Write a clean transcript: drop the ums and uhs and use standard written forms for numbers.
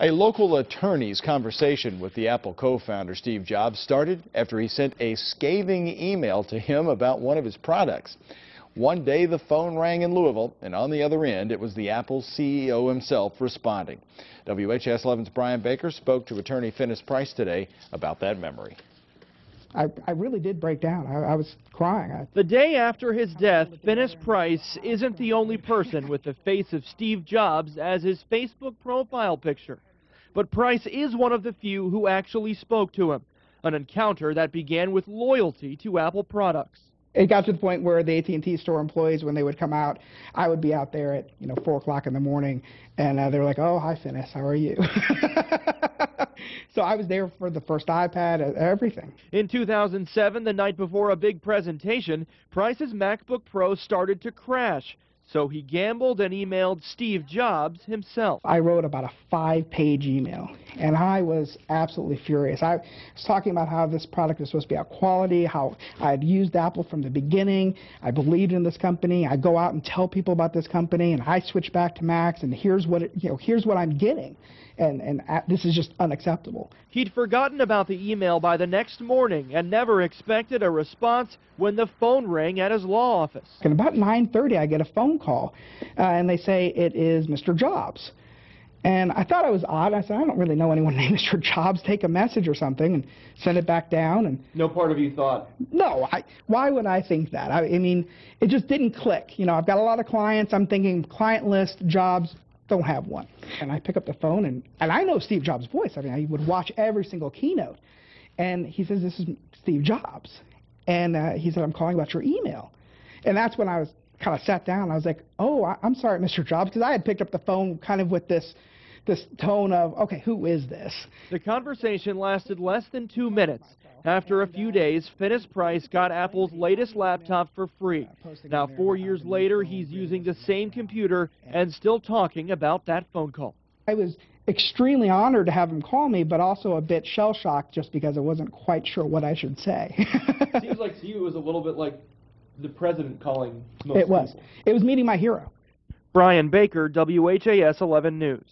A local attorney's conversation with the Apple co-founder Steve Jobs started after he sent a scathing email to him about one of his products. One day the phone rang in Louisville, and on the other end it was the Apple CEO himself responding. WHAS 11's Brian Baker spoke to attorney Finis Price today about that memory. I really did break down. I was crying. The day after his death, Finis Price isn't the only person with the face of Steve Jobs as his Facebook profile picture. But Price is one of the few who actually spoke to him, an encounter that began with loyalty to Apple products. It got to the point where the AT&T store employees, when they would come out, I would be out there at 4 o'clock in the morning, and they were like, "Oh, hi, Finis, how are you?" So I was there for the first iPad, everything. In 2007, the night before a big presentation, Price's MacBook Pro started to crash. So he gambled and emailed Steve Jobs himself. I wrote about a 5-page email, and I was absolutely furious. I was talking about how this product is supposed to be out quality, how I had used Apple from the beginning. I believed in this company. I go out and tell people about this company, and I switch back to Macs, and here's what here's what I'm getting. And this is just unacceptable. He'd forgotten about the email by the next morning and never expected a response when the phone rang at his law office. And about 9:30, I get a phone call, and they say it is Mr. Jobs. And I thought it was odd. I said, I don't really know anyone named Mr. Jobs. Take a message or something and send it back down. And no part of you thought? No. Why would I think that? I mean, it just didn't click. I've got a lot of clients. I'm thinking client list, Jobs. Don't have one. And I pick up the phone, and I know Steve Jobs' voice. I mean, I would watch every single keynote. And he says, "This is Steve Jobs." And he said, "I'm calling about your email." And that's when I was kind of sat down. I was like, "Oh, I'm sorry, Mr. Jobs," because I had picked up the phone kind of with this tone of, okay, who is this? The conversation lasted less than 2 minutes. After a few days, Finis Price got Apple's latest laptop for free. Now, 4 years later, he's using the same computer and still talking about that phone call. I was extremely honored to have him call me, but also a bit shell-shocked just because I wasn't quite sure what I should say. Seems like to you it was a little bit like the president calling most It was. people. It was meeting my hero. Brian Baker, WHAS 11 News.